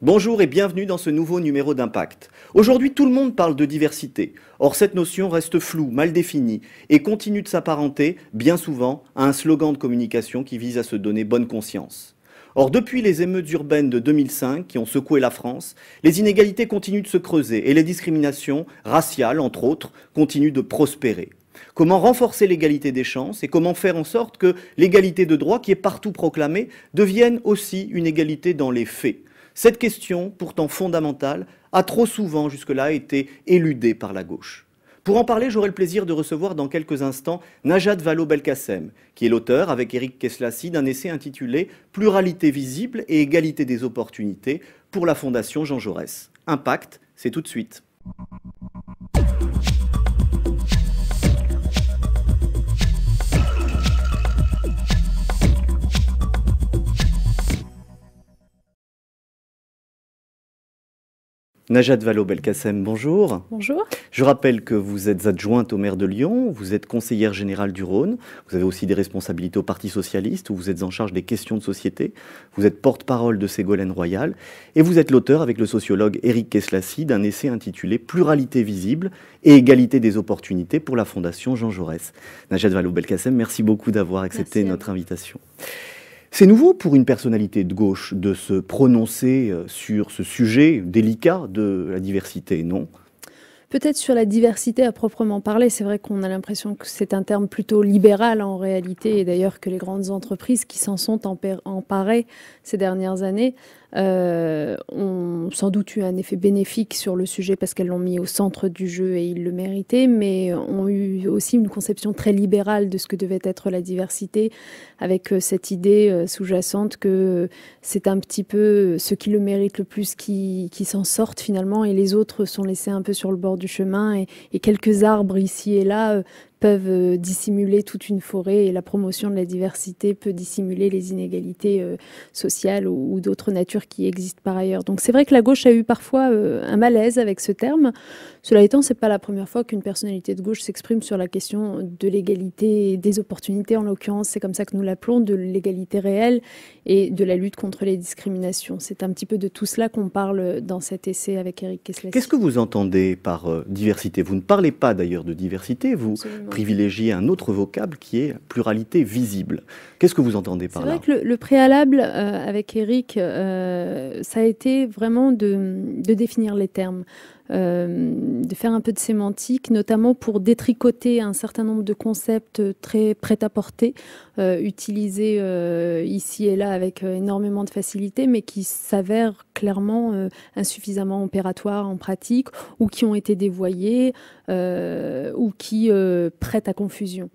Bonjour et bienvenue dans ce nouveau numéro d'Impact. Aujourd'hui, tout le monde parle de diversité. Or, cette notion reste floue, mal définie et continue de s'apparenter, bien souvent, à un slogan de communication qui vise à se donner bonne conscience. Or, depuis les émeutes urbaines de 2005 qui ont secoué la France, les inégalités continuent de se creuser et les discriminations, raciales entre autres, continuent de prospérer. Comment renforcer l'égalité des chances et comment faire en sorte que l'égalité de droit, qui est partout proclamée, devienne aussi une égalité dans les faits? Cette question, pourtant fondamentale, a trop souvent jusque-là été éludée par la gauche. Pour en parler, j'aurai le plaisir de recevoir dans quelques instants Najat Vallaud-Belkacem, qui est l'auteur, avec Éric Keslacy, d'un essai intitulé « Pluralité visible et égalité des opportunités » pour la Fondation Jean Jaurès. Impact, c'est tout de suite. Najat Vallaud-Belkacem, bonjour. Bonjour. Je rappelle que vous êtes adjointe au maire de Lyon, vous êtes conseillère générale du Rhône, vous avez aussi des responsabilités au Parti socialiste où vous êtes en charge des questions de société, vous êtes porte-parole de Ségolène Royal et vous êtes l'auteur avec le sociologue Éric Keslacy d'un essai intitulé « Pluralité visible et égalité des opportunités » pour la Fondation Jean Jaurès. Najat Vallaud-Belkacem, merci beaucoup d'avoir accepté notre invitation. C'est nouveau pour une personnalité de gauche de se prononcer sur ce sujet délicat de la diversité, non ? Peut-être sur la diversité à proprement parler, c'est vrai qu'on a l'impression que c'est un terme plutôt libéral en réalité, et d'ailleurs que les grandes entreprises qui s'en sont emparées ces dernières années ont sans doute eu un effet bénéfique sur le sujet parce qu'elles l'ont mis au centre du jeu et ils le méritaient, mais ont eu aussi une conception très libérale de ce que devait être la diversité, avec cette idée sous-jacente que c'est un petit peu ceux qui le méritent le plus qui s'en sortent finalement, et les autres sont laissés un peu sur le bord du chemin, et quelques arbres ici et là peuvent dissimuler toute une forêt, et la promotion de la diversité peut dissimuler les inégalités sociales ou d'autres natures qui existent par ailleurs. Donc c'est vrai que la gauche a eu parfois un malaise avec ce terme. Cela étant, c'est pas la première fois qu'une personnalité de gauche s'exprime sur la question de l'égalité des opportunités. En l'occurrence, c'est comme ça que nous l'appelons, de l'égalité réelle et de la lutte contre les discriminations. C'est un petit peu de tout cela qu'on parle dans cet essai avec Éric Keslacy. Qu'est-ce que vous entendez par diversité? Vous ne parlez pas d'ailleurs de diversité, vous privilégiez un autre vocable qui est pluralité visible. Qu'est-ce que vous entendez par là? C'est vrai que le préalable avec Éric, ça a été vraiment de définir les termes. De faire un peu de sémantique, notamment pour détricoter un certain nombre de concepts très prêt-à-porter, utilisés ici et là avec énormément de facilité, mais qui s'avèrent clairement insuffisamment opératoires en pratique, ou qui ont été dévoyés, ou qui prêtent à confusion.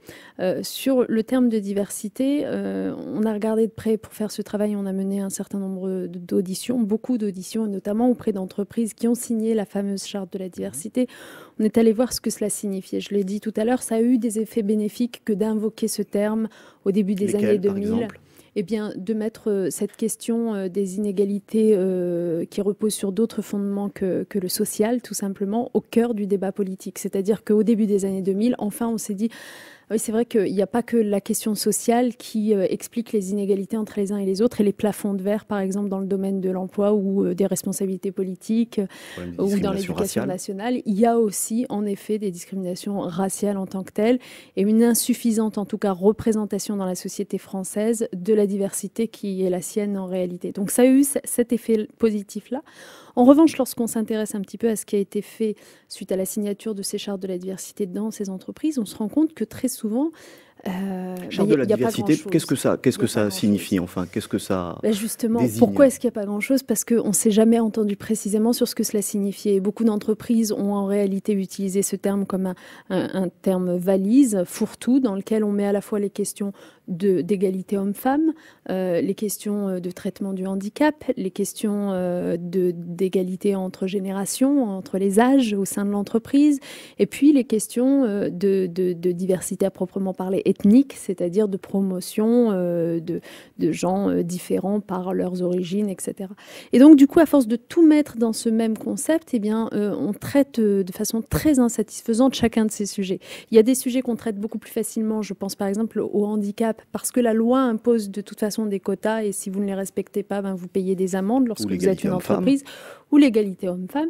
Sur le terme de diversité, on a regardé de près pour faire ce travail, on a mené un certain nombre d'auditions, beaucoup d'auditions, notamment auprès d'entreprises qui ont signé la fameuse charte de la diversité. On est allé voir ce que cela signifiait. Je l'ai dit tout à l'heure, ça a eu des effets bénéfiques que d'invoquer ce terme au début des années 2000. Eh bien, de mettre cette question des inégalités qui repose sur d'autres fondements que le social, tout simplement, au cœur du débat politique. C'est-à-dire qu'au début des années 2000, enfin, on s'est dit... Oui, c'est vrai qu'il n'y a pas que la question sociale qui explique les inégalités entre les uns et les autres, et les plafonds de verre, par exemple, dans le domaine de l'emploi ou des responsabilités politiques ou dans l'éducation nationale. Il y a aussi, en effet, des discriminations raciales en tant que telles, et une insuffisante, en tout cas, représentation dans la société française de la diversité qui est la sienne en réalité. Donc ça a eu cet effet positif-là. En revanche, lorsqu'on s'intéresse un petit peu à ce qui a été fait suite à la signature de ces chartes de la diversité dans ces entreprises, on se rend compte que très souvent... Charte de la diversité, qu'est-ce que ça signifie, enfin, qu'est-ce que ça justement, désigne? pourquoi est-ce qu'il n'y a pas grand-chose? Parce qu'on ne s'est jamais entendu précisément sur ce que cela signifiait. Beaucoup d'entreprises ont en réalité utilisé ce terme comme un terme valise, fourre-tout, dans lequel on met à la fois les questions d'égalité homme-femme, les questions de traitement du handicap, les questions d'égalité entre générations, entre les âges au sein de l'entreprise, et puis les questions de diversité à proprement parler ethnique, c'est-à-dire de promotion de gens différents par leurs origines, etc. Et donc, du coup, à force de tout mettre dans ce même concept, eh bien, on traite de façon très insatisfaisante chacun de ces sujets. Il y a des sujets qu'on traite beaucoup plus facilement. Je pense par exemple au handicap, parce que la loi impose de toute façon des quotas et si vous ne les respectez pas, ben, vous payez des amendes lorsque vous êtes une entreprise, ou l'égalité homme-femme.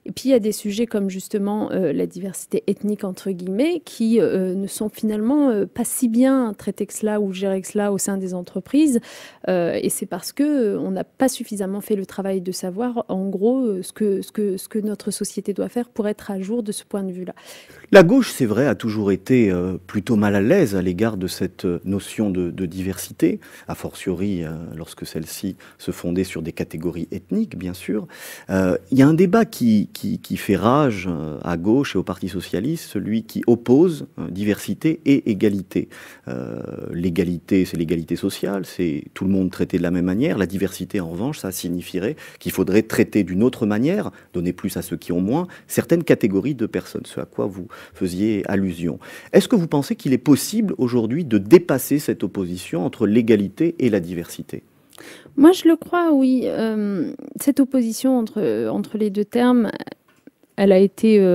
Et puis il y a des sujets comme justement la diversité ethnique entre guillemets qui ne sont finalement pas si bien traités que cela ou gérés que cela au sein des entreprises. Et c'est parce que on n'a pas suffisamment fait le travail de savoir en gros ce que notre société doit faire pour être à jour de ce point de vue-là. La gauche, c'est vrai, a toujours été plutôt mal à l'aise à l'égard de cette notion de diversité, a fortiori lorsque celle-ci se fondait sur des catégories ethniques, bien sûr. Il y a un débat qui fait rage à gauche et au Parti socialiste, celui qui oppose diversité et égalité. L'égalité, c'est l'égalité sociale, c'est tout le monde traité de la même manière. La diversité, en revanche, ça signifierait qu'il faudrait traiter d'une autre manière, donner plus à ceux qui ont moins, certaines catégories de personnes, ce à quoi vous faisiez allusion. Est-ce que vous pensez qu'il est possible aujourd'hui de dépasser cette opposition entre l'égalité et la diversité ? Moi, je le crois, oui. Cette opposition entre les deux termes, elle a été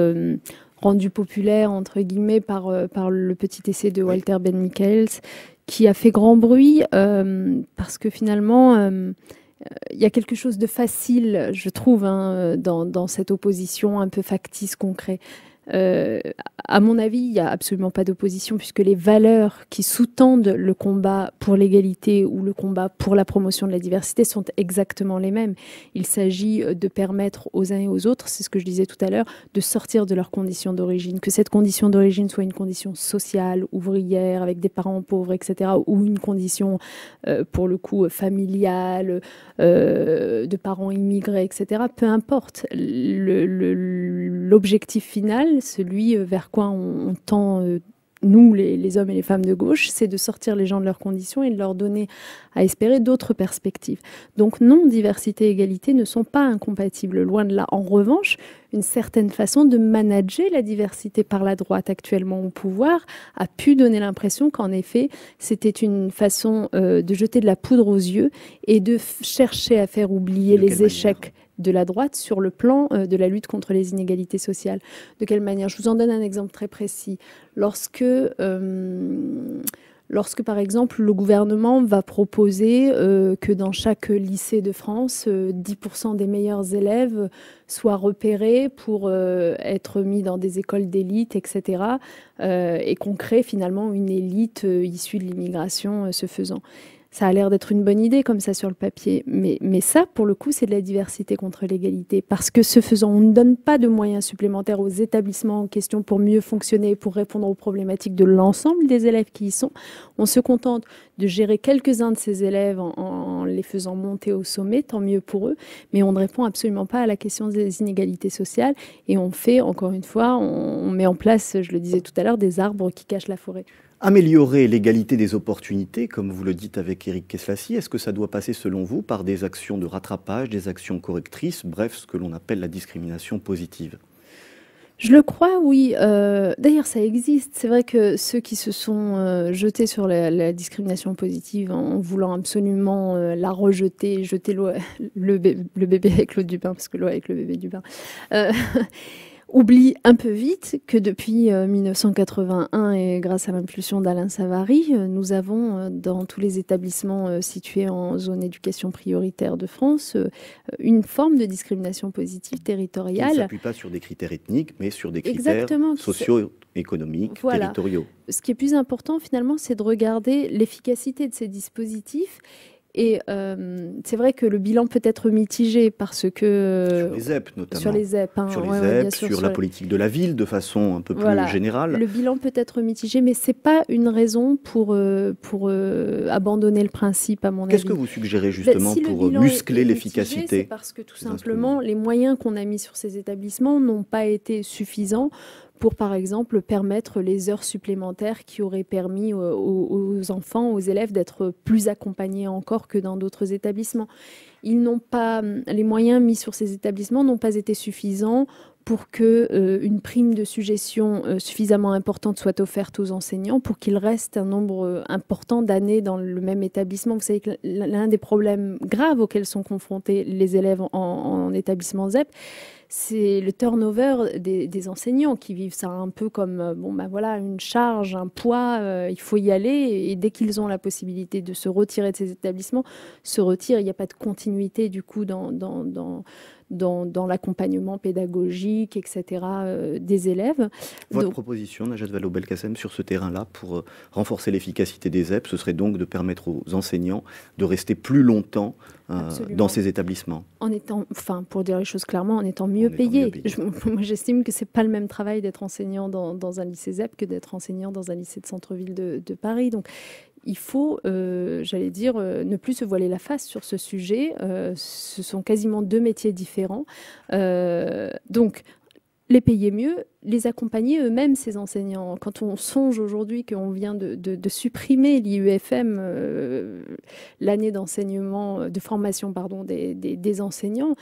rendue populaire, entre guillemets, par le petit essai de Walter Benn-Michaels, qui a fait grand bruit, parce que finalement, il y a quelque chose de facile, je trouve, dans cette opposition un peu factice, concret. À mon avis, il n'y a absolument pas d'opposition puisque les valeurs qui sous-tendent le combat pour l'égalité ou le combat pour la promotion de la diversité sont exactement les mêmes. Il s'agit de permettre aux uns et aux autres, c'est ce que je disais tout à l'heure, de sortir de leur condition d'origine, que cette condition d'origine soit une condition sociale, ouvrière, avec des parents pauvres, etc., ou une condition, pour le coup, familiale, de parents immigrés, etc. Peu importe. L'objectif final, celui vers quoi on tend, nous, les hommes et les femmes de gauche, c'est de sortir les gens de leurs conditions et de leur donner à espérer d'autres perspectives. Donc non, diversité et égalité ne sont pas incompatibles, loin de là. En revanche, une certaine façon de manager la diversité par la droite actuellement au pouvoir a pu donner l'impression qu'en effet, c'était une façon de jeter de la poudre aux yeux et de chercher à faire oublier les échecs de la droite sur le plan de la lutte contre les inégalités sociales. De quelle manière ? Je vous en donne un exemple très précis. Lorsque, par exemple, le gouvernement va proposer que dans chaque lycée de France, 10% des meilleurs élèves soient repérés pour être mis dans des écoles d'élite, etc., et qu'on crée finalement une élite issue de l'immigration ce faisant. Ça a l'air d'être une bonne idée comme ça sur le papier, mais ça, pour le coup, c'est de la diversité contre l'égalité. Parce que ce faisant, on ne donne pas de moyens supplémentaires aux établissements en question pour mieux fonctionner, pour répondre aux problématiques de l'ensemble des élèves qui y sont. On se contente de gérer quelques-uns de ces élèves en les faisant monter au sommet, tant mieux pour eux, mais on ne répond absolument pas à la question des inégalités sociales et on fait, encore une fois, on met en place, je le disais tout à l'heure, des arbres qui cachent la forêt. Améliorer l'égalité des opportunités, comme vous le dites avec Éric Keslassi, est-ce que ça doit passer selon vous par des actions de rattrapage, des actions correctrices, bref, ce que l'on appelle la discrimination positive ? Je le crois, oui. D'ailleurs, ça existe. C'est vrai que ceux qui se sont jetés sur la discrimination positive en voulant absolument la rejeter, jeter le bébé avec l'eau du bain, parce que l'eau avec le bébé du bain... oublie un peu vite que depuis 1981 et grâce à l'impulsion d'Alain Savary, nous avons dans tous les établissements situés en zone éducation prioritaire de France une forme de discrimination positive territoriale. Qui ne s'appuie pas sur des critères ethniques, mais sur des critères socio-économiques, territoriaux. Ce qui est plus important finalement, c'est de regarder l'efficacité de ces dispositifs. Et c'est vrai que le bilan peut être mitigé parce que... Sur les ZEP notamment. Sur les ZEP. Sur les ZEP, sur la politique de la ville de façon un peu plus générale. Le bilan peut être mitigé, mais ce n'est pas une raison pour abandonner le principe, à mon avis. Qu'est-ce que vous suggérez justement pour muscler l'efficacité ? C'est parce que tout simplement, les moyens qu'on a mis sur ces établissements n'ont pas été suffisants pour, par exemple, permettre les heures supplémentaires qui auraient permis aux enfants, aux élèves d'être plus accompagnés encore que dans d'autres établissements. Les moyens mis sur ces établissements n'ont pas été suffisants pour que une prime de suggestion suffisamment importante soit offerte aux enseignants pour qu'ils restent un nombre important d'années dans le même établissement. Vous savez que l'un des problèmes graves auxquels sont confrontés les élèves en établissement ZEP, c'est le turnover des enseignants qui vivent ça un peu comme voilà, une charge, un poids, il faut y aller. Et dès qu'ils ont la possibilité de se retirer de ces établissements, se retirent. Il n'y a pas de continuité du coup dans l'accompagnement pédagogique, etc., des élèves. Votre proposition, Najat Vallaud-Belkacem, sur ce terrain-là, pour renforcer l'efficacité des ZEP, ce serait donc de permettre aux enseignants de rester plus longtemps dans ces établissements. En étant, pour dire les choses clairement, en étant mieux payés. Moi, j'estime que c'est pas le même travail d'être enseignant dans un lycée ZEP que d'être enseignant dans un lycée de centre-ville de Paris. Donc, il faut, j'allais dire, ne plus se voiler la face sur ce sujet. Ce sont quasiment deux métiers différents. Donc, les payer mieux, les accompagner eux-mêmes, ces enseignants. Quand on songe aujourd'hui qu'on vient de supprimer l'IUFM, l'année d'enseignement, de formation, pardon, des enseignants,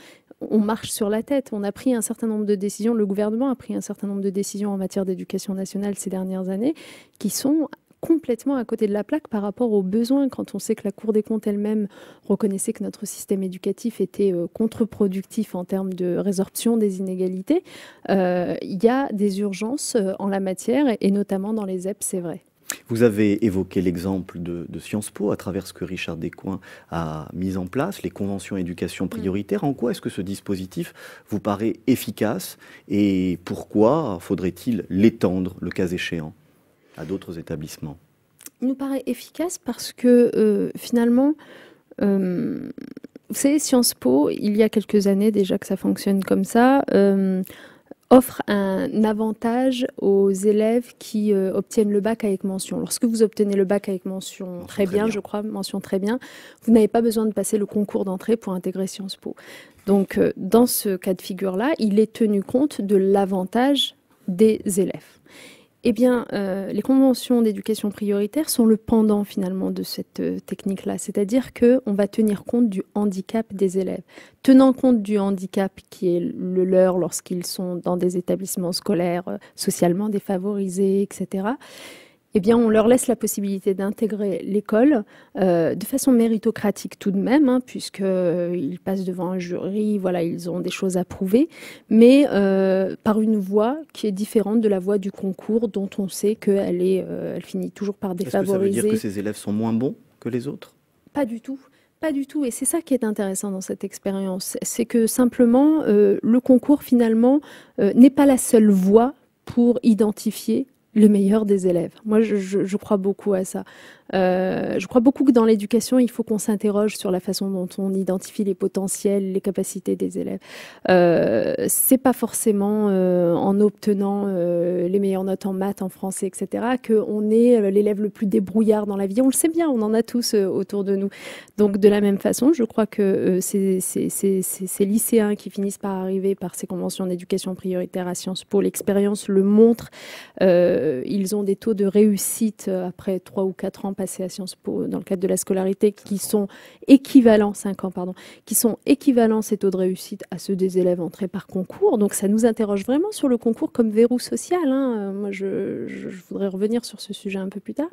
on marche sur la tête. On a pris un certain nombre de décisions, le gouvernement a pris un certain nombre de décisions en matière d'éducation nationale ces dernières années qui sont complètement à côté de la plaque par rapport aux besoins, quand on sait que la Cour des comptes elle-même reconnaissait que notre système éducatif était contre-productif en termes de résorption des inégalités. Il y a des urgences en la matière, et notamment dans les ZEP, c'est vrai. Vous avez évoqué l'exemple de Sciences Po à travers ce que Richard Descoings a mis en place, les conventions éducation prioritaire. En quoi est-ce que ce dispositif vous paraît efficace et pourquoi faudrait-il l'étendre, le cas échéant, à d'autres établissements? Il nous paraît efficace parce que finalement, vous savez, Sciences Po, il y a quelques années déjà que ça fonctionne comme ça, offre un avantage aux élèves qui obtiennent le bac avec mention. Lorsque vous obtenez le bac avec mention très bien, je crois, mention très bien, vous n'avez pas besoin de passer le concours d'entrée pour intégrer Sciences Po. Donc, dans ce cas de figure-là, il est tenu compte de l'avantage des élèves. Eh bien, les conventions d'éducation prioritaire sont le pendant finalement de cette technique-là. C'est-à-dire qu'on va tenir compte du handicap des élèves. Tenant compte du handicap qui est le leur lorsqu'ils sont dans des établissements scolaires socialement défavorisés, etc., eh bien, on leur laisse la possibilité d'intégrer l'école de façon méritocratique tout de même, puisqu'ils passent devant un jury, voilà, ils ont des choses à prouver, mais par une voie qui est différente de la voie du concours, dont on sait qu'elle elle finit toujours par défavoriser. Est-ce que ça veut dire que ces élèves sont moins bons que les autres? Pas du tout. Pas du tout, et c'est ça qui est intéressant dans cette expérience. C'est que simplement, le concours, finalement, n'est pas la seule voie pour identifier le meilleur des élèves. Moi, je crois beaucoup à ça. Je crois beaucoup que dans l'éducation, il faut qu'on s'interroge sur la façon dont on identifie les potentiels, les capacités des élèves. C'est pas forcément en obtenant les meilleures notes en maths, en français, etc., qu'on est l'élève le plus débrouillard dans la vie. On le sait bien, on en a tous autour de nous. Donc, de la même façon, je crois que ces lycéens qui finissent par arriver par ces conventions d'éducation prioritaire à Sciences Po, l'expérience le montre. Ils ont des taux de réussite après 3 ou 4 ans passés à Sciences Po dans le cadre de la scolarité qui sont équivalents, 5 ans, pardon, qui sont équivalents ces taux de réussite à ceux des élèves entrés par concours. Donc ça nous interroge vraiment sur le concours comme verrou social. Moi, je voudrais revenir sur ce sujet un peu plus tard.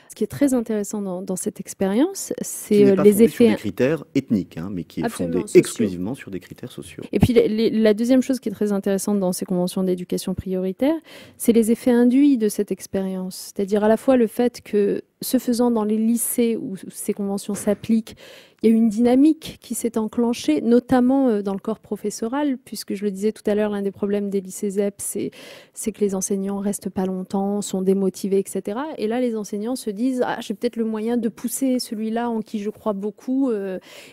Ce qui est très intéressant dans cette expérience, c'est les effets... sur des critères ethniques, mais qui est fondé exclusivement sur des critères sociaux. Et puis la deuxième chose qui est très intéressante dans ces conventions d'éducation prioritaire, c'est les effets induits de cette expérience. C'est-à-dire à la fois le fait que, ce faisant, dans les lycées où ces conventions s'appliquent, il y a eu une dynamique qui s'est enclenchée, notamment dans le corps professoral, puisque je le disais tout à l'heure, l'un des problèmes des lycées ZEP, c'est que les enseignants restent pas longtemps, sont démotivés, etc. Et là, les enseignants se disent « Ah, j'ai peut-être le moyen de pousser celui-là en qui je crois beaucoup. »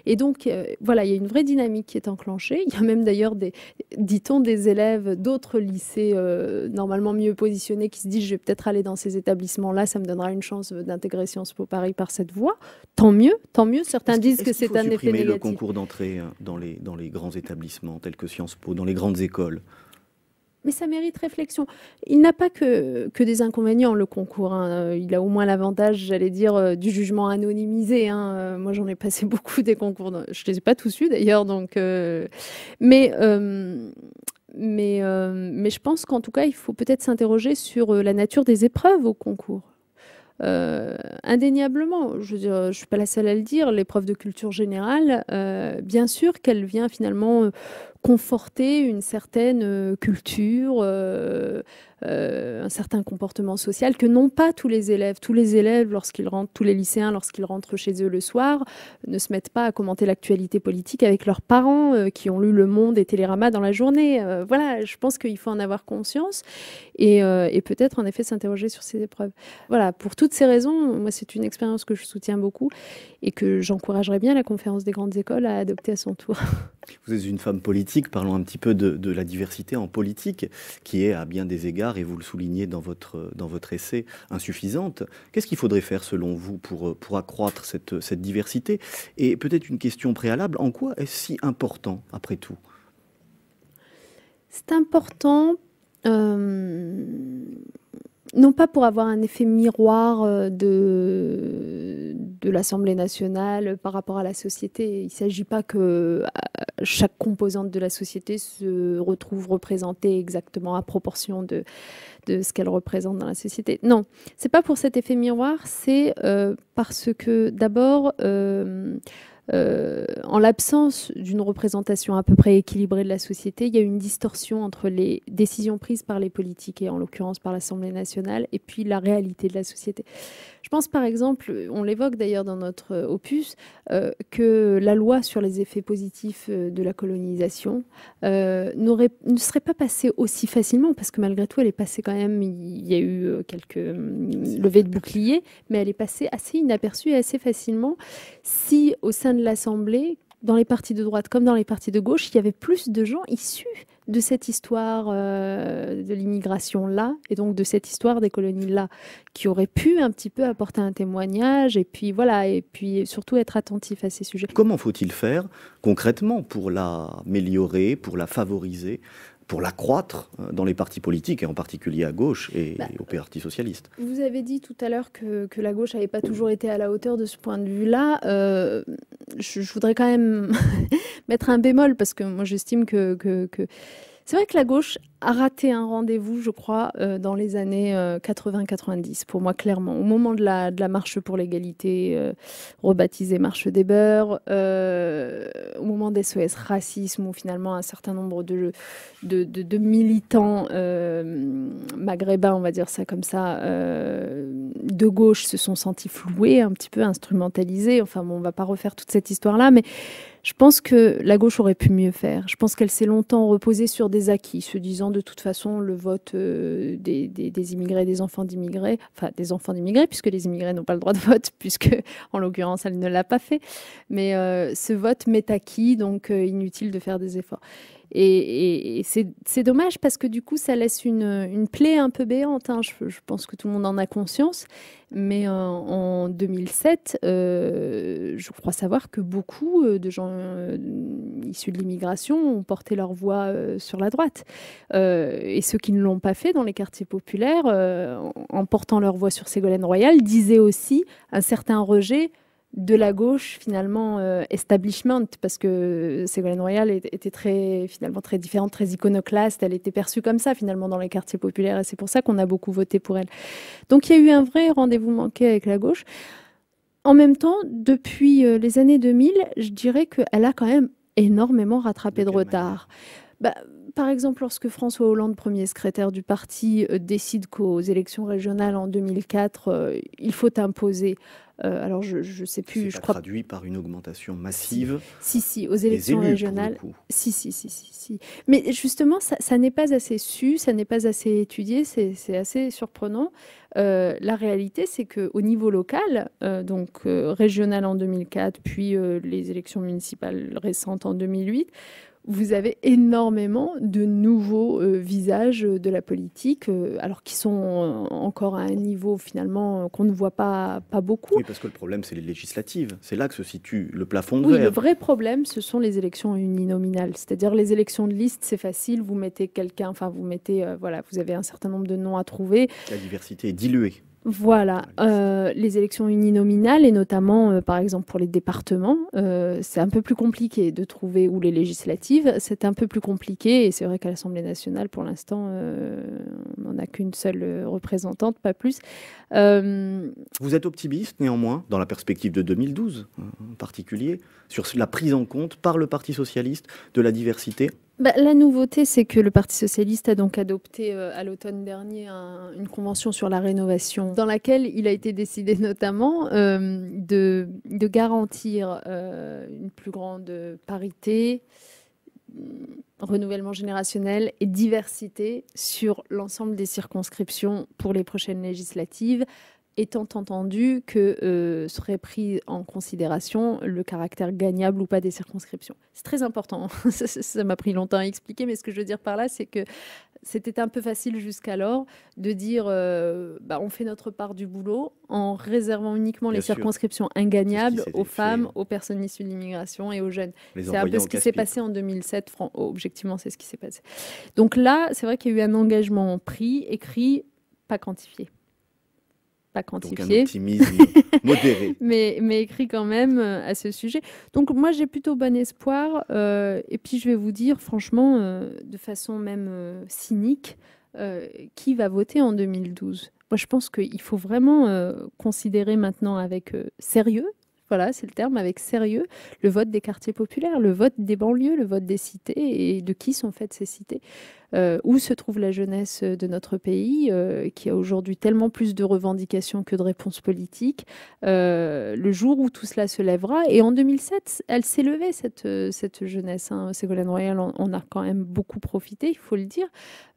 Et donc, voilà, il y a une vraie dynamique qui est enclenchée. Il y a même d'ailleurs, dit-on, des élèves d'autres lycées normalement mieux positionnés qui se disent « Je vais peut-être aller dans ces établissements-là, ça me donnera une chance d'intégrer Sciences Po Paris par cette voie. » Tant mieux, tant mieux. Certains disent que c'est un effet négatif. Le concours d'entrée dans les grands établissements tels que Sciences Po, dans les grandes écoles? Mais ça mérite réflexion. Il n'a pas que des inconvénients, le concours. Il a au moins l'avantage, j'allais dire, du jugement anonymisé. Moi, j'en ai passé beaucoup des concours. Je ne les ai pas tous eus, d'ailleurs. Donc, mais mais je pense qu'en tout cas, il faut peut-être s'interroger sur la nature des épreuves au concours. Indéniablement, je veux dire, je ne suis pas la seule à le dire, l'épreuve de culture générale, bien sûr qu'elle vient finalement conforter une certaine culture, un certain comportement social que n'ont pas tous les élèves. Tous les élèves, lorsqu'ils rentrent, tous les lycéens, lorsqu'ils rentrent chez eux le soir, ne se mettent pas à commenter l'actualité politique avec leurs parents qui ont lu Le Monde et Télérama dans la journée. Voilà, je pense qu'il faut en avoir conscience et peut-être en effet s'interroger sur ces épreuves. Voilà, pour toutes ces raisons, moi c'est une expérience que je soutiens beaucoup et que j'encouragerais bien la conférence des grandes écoles à adopter à son tour. Vous êtes une femme politique, parlons un petit peu de la diversité en politique, qui est à bien des égards, et vous le soulignez dans votre essai, insuffisante. Qu'est-ce qu'il faudrait faire selon vous pour accroître cette diversité? Et peut-être une question préalable, en quoi est-ce si important après tout? C'est important, non pas pour avoir un effet miroir de l'Assemblée nationale par rapport à la société. Il ne s'agit pas que chaque composante de la société se retrouve représentée exactement à proportion de ce qu'elle représente dans la société. Non, c'est pas pour cet effet miroir, c'est parce que d'abord, en l'absence d'une représentation à peu près équilibrée de la société, il y a une distorsion entre les décisions prises par les politiques, et en l'occurrence par l'Assemblée nationale, et puis la réalité de la société. Je pense par exemple, on l'évoque d'ailleurs dans notre opus, que la loi sur les effets positifs de la colonisation ne serait pas passée aussi facilement, parce que malgré tout, elle est passée quand même, il y a eu quelques levées de boucliers, mais elle est passée assez inaperçue et assez facilement si au sein de l'Assemblée, dans les partis de droite comme dans les partis de gauche, il y avait plus de gens issus de cette histoire de l'immigration-là, et donc de cette histoire des colonies-là, qui auraient pu un petit peu apporter un témoignage, et puis voilà, et puis surtout être attentifs à ces sujets. Comment faut-il faire concrètement pour l'améliorer, pour la favoriser, pour l'accroître dans les partis politiques, et en particulier à gauche et au Parti socialiste? Vous avez dit tout à l'heure que la gauche n'avait pas toujours été à la hauteur de ce point de vue-là. Je voudrais quand même mettre un bémol, parce que moi j'estime que c'est vrai que la gauche a raté un rendez-vous, je crois, dans les années 80-90, pour moi, clairement. Au moment de la marche pour l'égalité, rebaptisée Marche des Beurs, au moment des SOS Racisme, où finalement un certain nombre de militants maghrébins, on va dire ça comme ça, de gauche se sont sentis floués, un petit peu instrumentalisés. Enfin bon, on ne va pas refaire toute cette histoire-là, mais je pense que la gauche aurait pu mieux faire. Je pense qu'elle s'est longtemps reposée sur des acquis, se disant de toute façon le vote des immigrés, des enfants d'immigrés, enfin des enfants d'immigrés, puisque les immigrés n'ont pas le droit de vote, puisque en l'occurrence elle ne l'a pas fait. Mais ce vote m'est acquis, donc inutile de faire des efforts. Et c'est dommage, parce que du coup ça laisse une plaie un peu béante, hein. Je pense que tout le monde en a conscience. Mais en 2007, je crois savoir que beaucoup de gens issus de l'immigration ont porté leur voix sur la droite. Et ceux qui ne l'ont pas fait dans les quartiers populaires, en portant leur voix sur Ségolène Royal, disaient aussi un certain rejet de la gauche, finalement, establishment, parce que Ségolène Royal était finalement très différente, très iconoclaste. Elle était perçue comme ça, finalement, dans les quartiers populaires, et c'est pour ça qu'on a beaucoup voté pour elle. Donc il y a eu un vrai rendez-vous manqué avec la gauche. En même temps, depuis les années 2000, je dirais qu'elle a quand même énormément rattrapé de retard. Par exemple, lorsque François Hollande, premier secrétaire du parti, décide qu'aux élections régionales en 2004, il faut imposer. Alors, je sais plus. Je crois traduit par une augmentation massive. Si, aux élections régionales. Si. Mais justement, ça n'est pas assez su, ça n'est pas assez étudié, c'est assez surprenant. La réalité, c'est qu'au niveau local, donc régional en 2004, puis les élections municipales récentes en 2008, vous avez énormément de nouveaux visages de la politique, alors qui sont encore à un niveau finalement qu'on ne voit pas beaucoup. Oui, parce que le problème, c'est les législatives. C'est là que se situe le plafond de verre. Oui, le vrai problème, ce sont les élections uninominales. C'est-à-dire les élections de liste, c'est facile. Vous mettez quelqu'un, enfin vous mettez, voilà, vous avez un certain nombre de noms à trouver. La diversité est diluée. Voilà, les élections uninominales et notamment, par exemple, pour les départements, c'est un peu plus compliqué de trouver, ou les législatives, c'est un peu plus compliqué et c'est vrai qu'à l'Assemblée nationale, pour l'instant, on n'en a qu'une seule représentante, pas plus. Vous êtes optimiste néanmoins, dans la perspective de 2012 en particulier, sur la prise en compte par le Parti socialiste de la diversité? La nouveauté, c'est que le Parti socialiste a donc adopté à l'automne dernier une convention sur la rénovation dans laquelle il a été décidé notamment de garantir une plus grande parité, renouvellement générationnel et diversité sur l'ensemble des circonscriptions pour les prochaines législatives, étant entendu que serait pris en considération le caractère gagnable ou pas des circonscriptions. C'est très important, ça m'a pris longtemps à expliquer, mais ce que je veux dire par là, c'est que c'était un peu facile jusqu'alors de dire on fait notre part du boulot en réservant uniquement les circonscriptions ingagnables aux femmes, aux personnes issues de l'immigration et aux jeunes. C'est un peu ce qui s'est passé en 2007, objectivement c'est ce qui s'est passé. Donc là, c'est vrai qu'il y a eu un engagement pris, écrit, pas quantifié. Pas quantifié. Donc un optimisme modéré. mais écrit quand même à ce sujet. Donc moi, j'ai plutôt bon espoir. Et puis, je vais vous dire, franchement, de façon même cynique, qui va voter en 2012 ? Moi, je pense qu'il faut vraiment considérer maintenant avec sérieux, voilà, c'est le terme, avec sérieux, le vote des quartiers populaires, le vote des banlieues, le vote des cités et de qui sont faites ces cités. Où se trouve la jeunesse de notre pays, qui a aujourd'hui tellement plus de revendications que de réponses politiques. Le jour où tout cela se lèvera, et en 2007, elle s'est levée, cette jeunesse. Ségolène Royal en a quand même beaucoup profité, il faut le dire.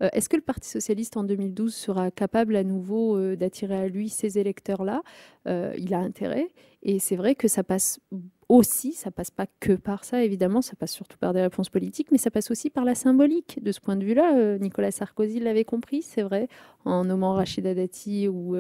Est-ce que le Parti socialiste en 2012 sera capable à nouveau d'attirer à lui ces électeurs-là ? Il a intérêt. Et c'est vrai que ça passe aussi, ça passe pas que par ça, évidemment, ça passe surtout par des réponses politiques, mais ça passe aussi par la symbolique. De ce point de vue-là, Nicolas Sarkozy l'avait compris, c'est vrai, en nommant Rachida Dati ou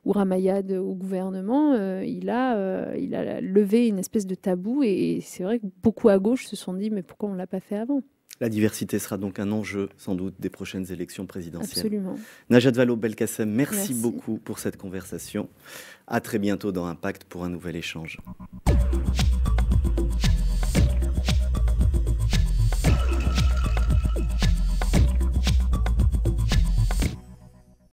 Ramayad au gouvernement, il a levé une espèce de tabou, et c'est vrai que beaucoup à gauche se sont dit, mais pourquoi on ne l'a pas fait avant ? La diversité sera donc un enjeu, sans doute, des prochaines élections présidentielles. Absolument. Najat Vallaud-Belkacem, merci beaucoup pour cette conversation. À très bientôt dans Impact pour un nouvel échange.